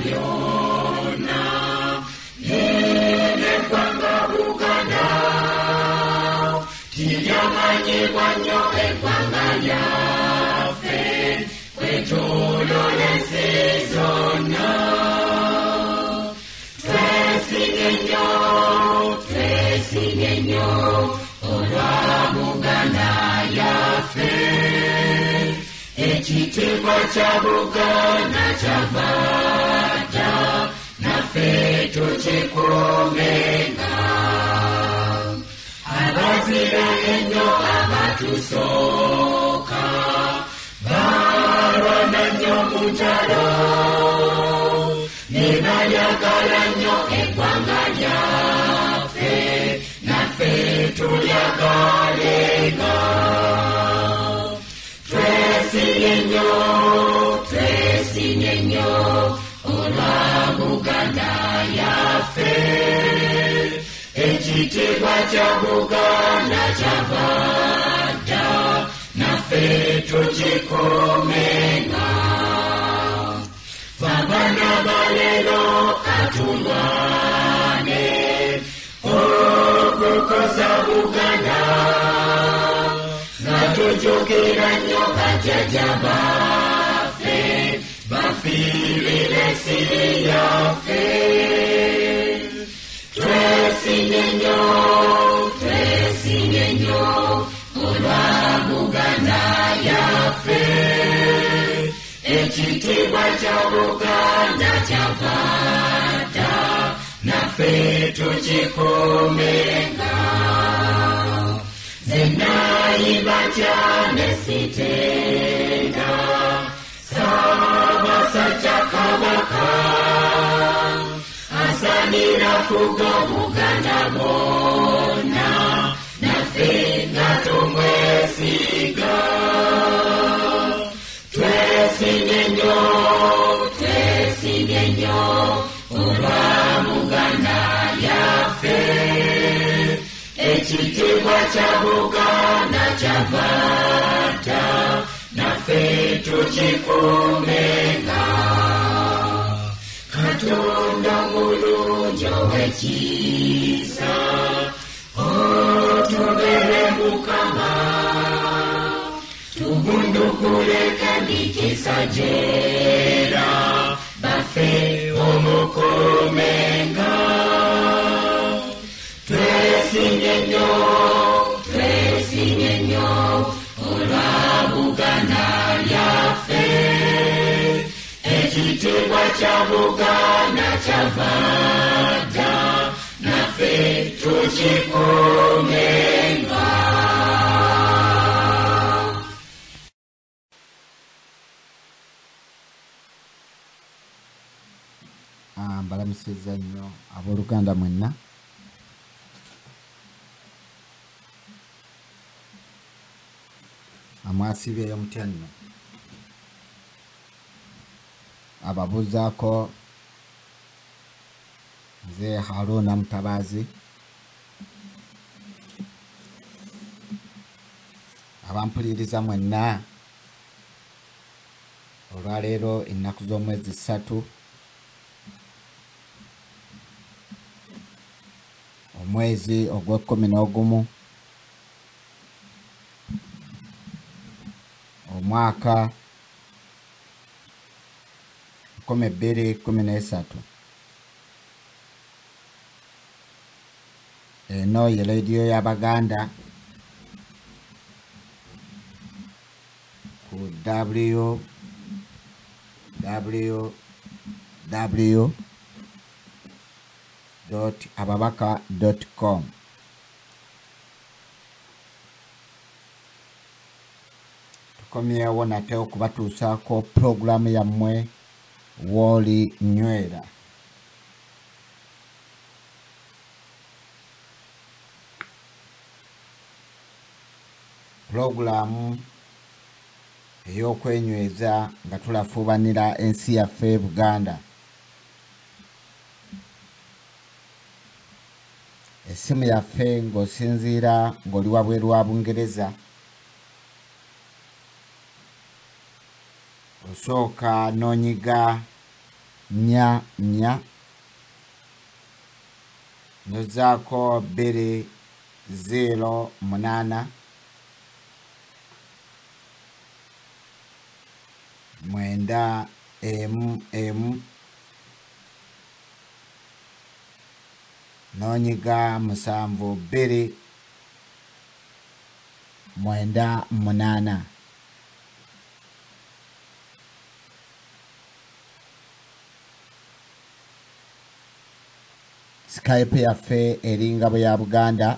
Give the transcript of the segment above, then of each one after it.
lyona yine kwanga Buganda tilyamanyibwa nnyo eggwanga lyaffe kwetulolese zonna twesinye nnyo olwa Buganda yaffe ekitiibwa kya Buganda kyavadda naffe tukikuumenga abazira ennyo abatusooka balwana nnyo mu ntalo ne balyagala nnyo eggwanga lyaffe naffe tulyagalenga twesinye nnyo olwa Buganda yaffe ekitiibwa kya Buganda kyavadda naffe tukikuumenga abaana balero katulwane okukosa Buganda nga tujjukira nnyo bajjajja baffe bafiirira ensi yaffe twesinye nnyo olwa Buganda yaffe ekitiibwa kya Buganda kyavadda naffe tukikuumenga zenayimba cyane sitenda Ssaabasajja Kabaka asanira fuga Buganda bonna naffe nga tumwesiga twesinye nnyo olwa Buganda yaffe ekitiibwa kya Buganda kyavadda naffe tukikuumenga Katonda mulungi ow'ekisa otubere Mukama tubundukule kandi kisa gyera baffe omukuumenga twesinye nnyo olwa Buganda yaffe ekitiibwa kya Buganda kyavadda naffe tukikuumenga mbalamusizza nnyo abooluganda mwenna amwasibyeyo mutya nno ababuuzaako nze Haruna Mutabaazi abampuliriza mwenna olwaleero ennaku z'omwezi 3 omwezi ogw'e11 omwaka 2013 eno ye rediyo y'Abaganda ku www.ababaka.com tukomyewo nate okubatuusaako puroguramu yammwe Wooli Nywera. Puroguramu ey'okwenyweza nga tulafuubanira ensi yaffe Buganda. Essimu yaffe ng'osinziira ng'oli wabweru wa Bungereza osooka n'onyiga nya nya nozaako 2 0 8 mwenda emu nonyiga 7 2 mwenda 8. Skype yaffe eri Ngabo ya Buganda.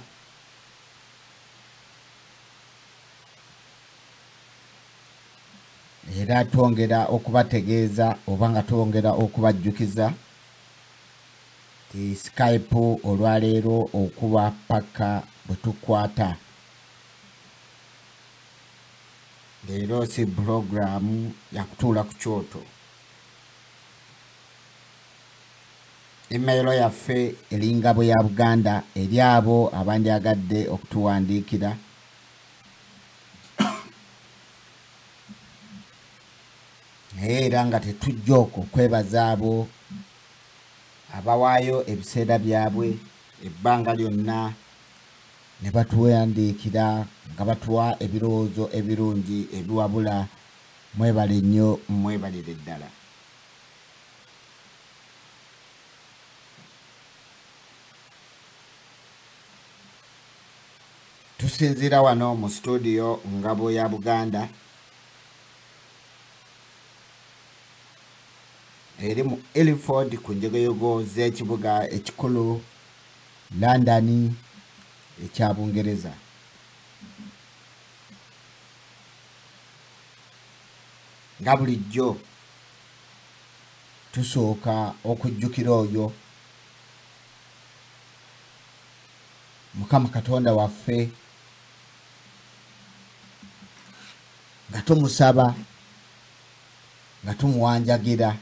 Era twongera okubategeeza oba nga twongera okubajjukiza ti Skype olwaleero okuba paka bwe tukwata. Leero si programu ya kutuula ku kyoto. Email yaffe eri Ngabo ya Buganda eri abo abandyagadde okutuwandiikira. Era nga tetujja okwo kwebaza abo abawaayo ebiseera byabwe ebbanga lyonna ne batuwandiikira nga batuwa ebirowoozo ebirungi ebiwabula. Mwebale nnyo, mwebalire ddala. Tusinziira wano mu studio Ngabo ya Buganda eri mu Ilford ku njegoyogo z'ekibuga ekikulu London ekya Bungereza. Nga bulijjo tusooka okujjukira oyo Mukama Katonda waffe nga tumusaba nga tumuwanjagira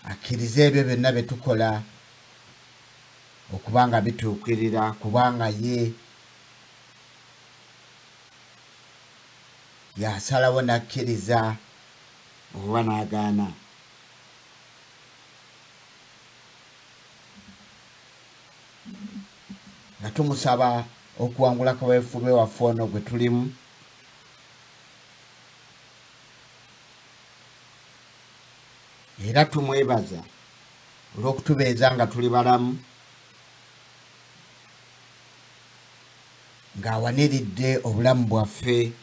akkirize ebyo byonna bye tukola okuba nga bituukirira, kubanga ye yasalawo nakkiriza oba n'agaana. Nga tumusaba okuwangula kaweefube waffe ono gwe tulimu, era tumwebaza olw'okutubeeza nga tuli balamu, ng'awaniridde obulamu bwaffe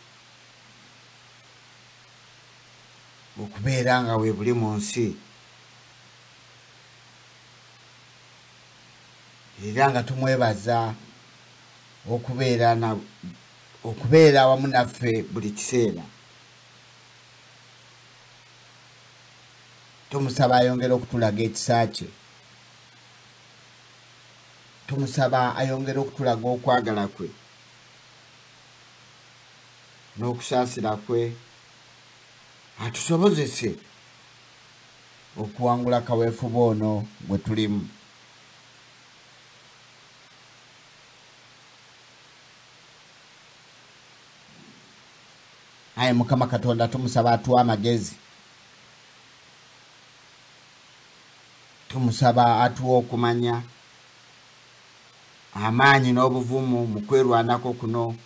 okubeera nga we buli mu nsi, era nga tumwebaza okubeera awamu naffe buli kiseera. Tumusaba ayongere okutulaga ekisa kye, tumusaba ayongere okutulaga okwagala kwe n'okusaasira kwe, atusobozese okuwangula kaweefube ono gwe tulimu. Aye Mukama Katonda tumusaba atuwa amagezi, tumusaba atuwa okumanya, amaanyi n'obuvumu mu kwerwanako kuno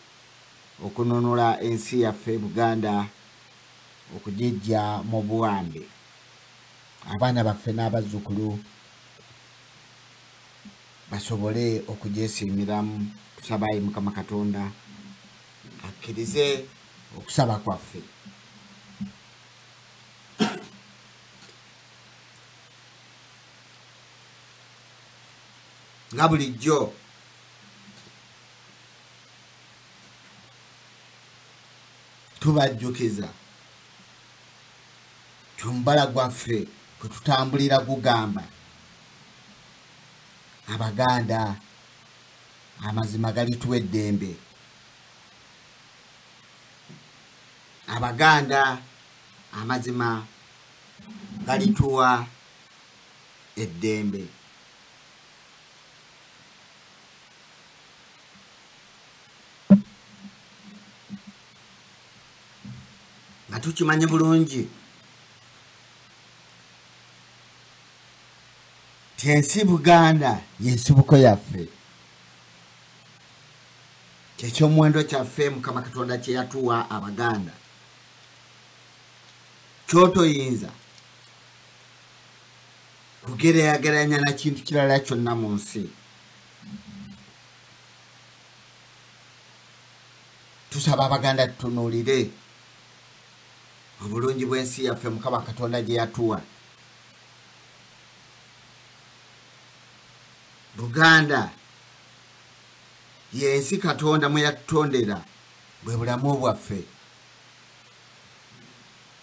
okununula ensi yaffe Buganda okugijja mu buwambe. Abaana baffe n'abazzukulu basobole okugyesiimiramu. Tusaba ayi Mukama Katonda akkirize okusaba kwaffe. Nga bulijjo tubajjukiza tumbala gwaffe kwe tutambulira gugamba Abaganda amazima galituwa eddembe. Abaganda amazima galituwa eddembe. tukimanye bulungi ti ensi Buganda yensibuko yaffe, kyekyomuwendo kyaffe Mukama Katonda kye yatuwa Abaganda. Kyotoyinza kugeraageranya na kintu kirala kyonna mu nsi. Tusaba Abaganda tutunuulire obulungi bw'ensi yaffe Mukama Katonda gye yatuwa. Buganda yensi Katonda mwe yatutondera, bwe bulamu bwaffe,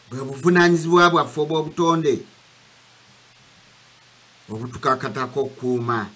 bwe buvunaanyizibwa bwaffe obw'obutonde obutukakatako okukuuma